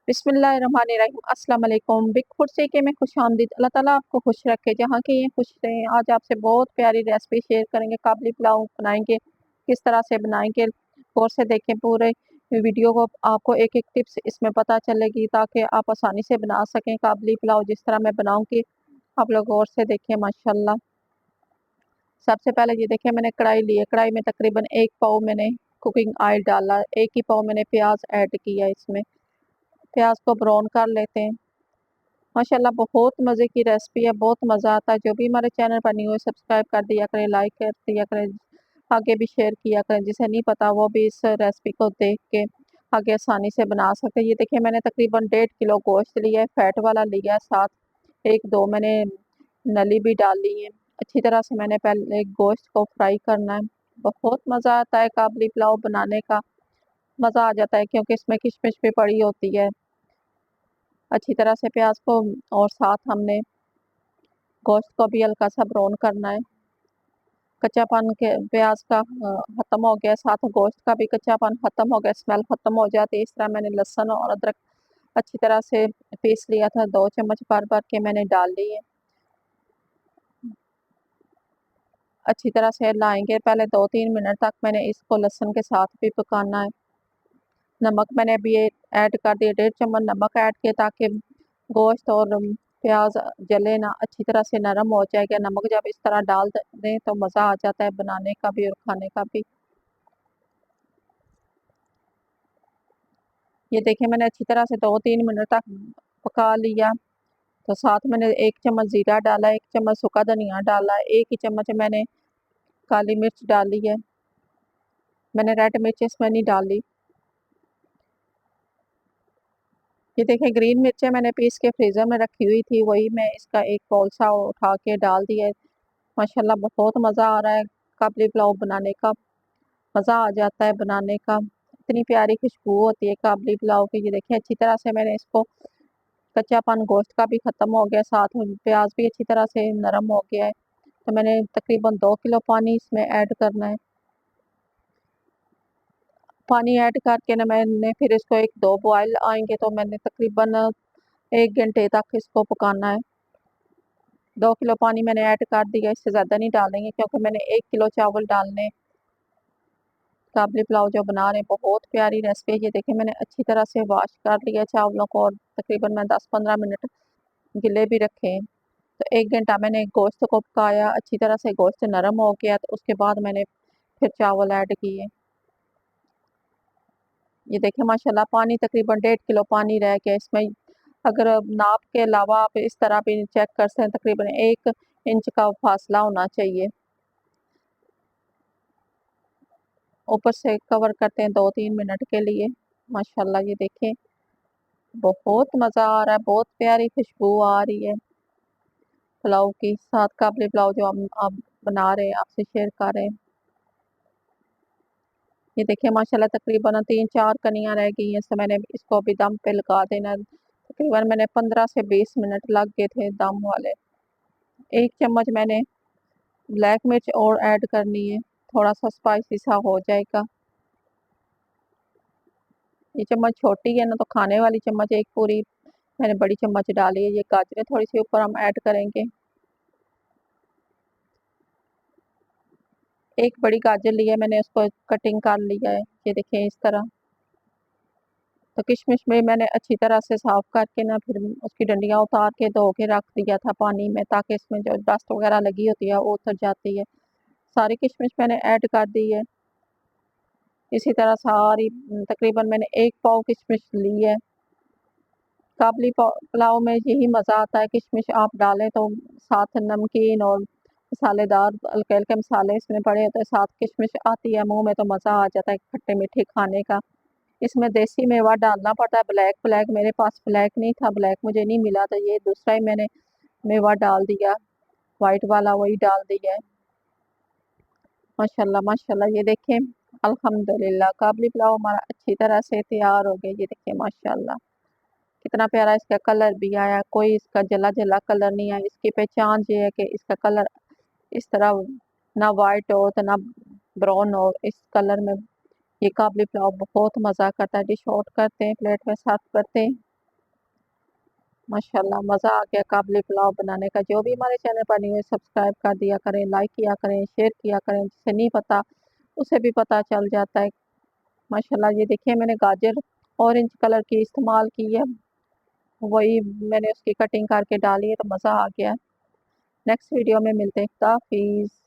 बिस्मिल्लाहिर्रहमानिर्रहीम अस्सलाम वालेकुम। बिग फूड सीखे में खुश आमदीद। अल्लाह ताला आपको खुश रखे, जहाँ के ये खुश रहें। आज आपसे बहुत प्यारी रेसिपी शेयर करेंगे। काबली पुलाव बनाएंगे, किस तरह से बनाएंगे, गौर से देखें पूरे वीडियो को। आपको एक एक टिप्स इसमें पता चलेगी ताकि आप आसानी से बना सकें काबली पुलाव जिस तरह मैं बनाऊंगी। आप लोग गौर से देखें माशाल्लाह। सबसे पहले ये देखें, मैंने कढ़ाई ली है। कढ़ाई में तकरीबन 1 पाव मैंने कुकिंग ऑयल डाला, 1 ही पाव मैंने प्याज ऐड किया। इसमें प्याज को ब्राउन कर लेते हैं। माशाल्लाह बहुत मज़े की रेसिपी है, बहुत मज़ा आता है। जो भी हमारे चैनल पर न्यू है सब्सक्राइब कर दिया करें, लाइक कर दिया करें, आगे भी शेयर किया करें। जिसे नहीं पता वो भी इस रेसिपी को देख के आगे आसानी से बना सकते। ये देखिए, मैंने तकरीबन 1.5 किलो गोश्त लिया है, फैट वाला लिया है। साथ 1-2 मैंने नली भी डाल ली है। अच्छी तरह से मैंने पहले गोश्त को फ्राई करना है। बहुत मज़ा आता है काबली पुलाव बनाने का, मज़ा आ जाता है क्योंकि इसमें किशमिश भी पड़ी होती है। अच्छी तरह से प्याज को और साथ हमने गोश्त को भी हल्का सा ब्राउन करना है। कच्चापन के प्याज का ख़त्म हो गया, साथ गोश्त का भी कच्चापन ख़त्म हो गया, स्मेल ख़त्म हो जाती है। इस तरह मैंने लहसुन और अदरक अच्छी तरह से पीस लिया था। 2 चम्मच भर भर के मैंने डाल ली है। अच्छी तरह से लाएंगे, पहले 2-3 मिनट तक मैंने इसको लहसुन के साथ भी पकाना है। नमक मैंने अभी ऐड कर दिया, 1.5 चम्मच नमक ऐड किया ताकि गोश्त और प्याज जले ना, अच्छी तरह से नरम हो जाएगा। नमक जब इस तरह डाल दें तो मज़ा आ जाता है बनाने का भी और खाने का भी। ये देखिए, मैंने अच्छी तरह से 2-3 मिनट तक पका लिया। तो साथ मैंने 1 चम्मच जीरा डाला, 1 चम्मच सूखा धनिया डाला, 1 ही चम्मच मैंने काली मिर्च डाली है। मैंने रेड मिर्च इसमें नहीं डाली। ये देखिए, ग्रीन मिर्चें मैंने पीस के फ्रीज़र में रखी हुई थी, वही मैं इसका एक बाउल सा उठा के डाल दिया है। माशाल्लाह बहुत मज़ा आ रहा है काबली पुलाव बनाने का, मज़ा आ जाता है बनाने का। इतनी प्यारी खुशबू होती है काबली पुलाव की। ये देखिए, अच्छी तरह से मैंने इसको कच्चापन गोश्त का भी ख़त्म हो गया, साथ में प्याज भी अच्छी तरह से नरम हो गया है। तो मैंने तकरीबन 2 किलो पानी इसमें ऐड करना है। पानी ऐड करके ना मैंने फिर इसको 1-2 बॉयल आएंगे तो मैंने तकरीबन 1 घंटे तक इसको पकाना है। 2 किलो पानी मैंने ऐड कर दिया, इससे ज़्यादा नहीं डालेंगे क्योंकि मैंने 1 किलो चावल डालने। काबली पुलाव जो बना रहे हैं बहुत प्यारी रेसिपी है। ये देखिए, मैंने अच्छी तरह से वॉश कर लिया चावलों को और तकरीबन मैं 10-15 मिनट गिले भी रखे हैं। तो 1 घंटा मैंने गोश्त को पकाया, अच्छी तरह से गोश्त नरम हो गया तो उसके बाद मैंने फिर चावल ऐड किए। ये देखिए, माशाल्लाह पानी तकरीबन 1.5 किलो पानी रह गया इसमें। अगर नाप के अलावा आप इस तरह भी चेक कर सकते हैं, तकरीबन 1 इंच का फासला होना चाहिए। ऊपर से कवर करते हैं 2-3 मिनट के लिए। माशाल्लाह ये देखें, बहुत मज़ा आ रहा है, बहुत प्यारी खुशबू आ रही है पुलाव की। साथ काबली पुलाव जो हम आप बना रहे हैं, आपसे शेयर कर रहे हैं। ये देखिए, माशाल्लाह तकरीबन 3-4 कनियाँ रह गई हैं, तो मैंने इसको अभी दम पे लगा देना है। तकरीबन मैंने 15 से 20 मिनट लग गए थे दम वाले। 1 चम्मच मैंने ब्लैक मिर्च और ऐड करनी है, थोड़ा सा स्पाइसी सा हो जाएगा। ये चम्मच छोटी है ना, तो खाने वाली चम्मच एक पूरी मैंने बड़ी चम्मच डाली है। ये गाजरें थोड़ी सी ऊपर हम ऐड करेंगे। एक बड़ी गाजर ली है मैंने, उसको कटिंग कर लिया है। ये देखिए इस तरह। तो किशमिश में मैंने अच्छी तरह से साफ करके ना फिर उसकी डंडियाँ उतार के धो के रख दिया था पानी में, ताकि इसमें जो डस्ट वगैरह लगी होती है वो उतर जाती है। सारी किशमिश मैंने ऐड कर दी है। इसी तरह सारी तकरीबन मैंने 1 पाव किशमिश ली है। काबली पुलाव में यही मज़ा आता है, किशमिश आप डालें तो साथ नमकीन और मसालेदार हल्के हल्के मसाले इसमें पड़े होते हैं, साथ किशमिश आती है मुंह में तो मज़ा आ जाता है खट्टे मीठे खाने का। इसमें देसी मेवा डालना पड़ता है, ब्लैक ब्लैक मेरे पास ब्लैक नहीं था, ब्लैक मुझे नहीं मिला, तो ये दूसरा ही मैंने मेवा डाल दिया, वाइट वाला वही डाल दिया है। माशाल्लाह माशाल्लाह। ये देखें, अल्हम्दुलिल्लाह काबली पुलाव हमारा अच्छी तरह से तैयार हो गया। ये देखिए माशाल्लाह कितना प्यारा इसका कलर भी आया, कोई इसका जला जला कलर नहीं आया। इसकी पहचान ये है कि इसका कलर इस तरह ना वाइट हो तो ना ब्राउन हो, इस कलर में ये काबली पुलाव बहुत मज़ा करता है। डिश आउट करते हैं, प्लेट में सर्व करते हैं। माशाल्लाह मज़ा आ गया काबली पुलाव बनाने का। जो भी हमारे चैनल पर न्यू है सब्सक्राइब कर दिया करें, लाइक किया करें, शेयर किया करें, जिसे नहीं पता उसे भी पता चल जाता है। माशाल्लाह ये देखिए मैंने गाजर ऑरेंज कलर की इस्तेमाल की है, वही मैंने उसकी कटिंग करके डाली है तो मज़ा आ गया। नेक्स्ट वीडियो में मिलते हैं। खुदा हाफिज़।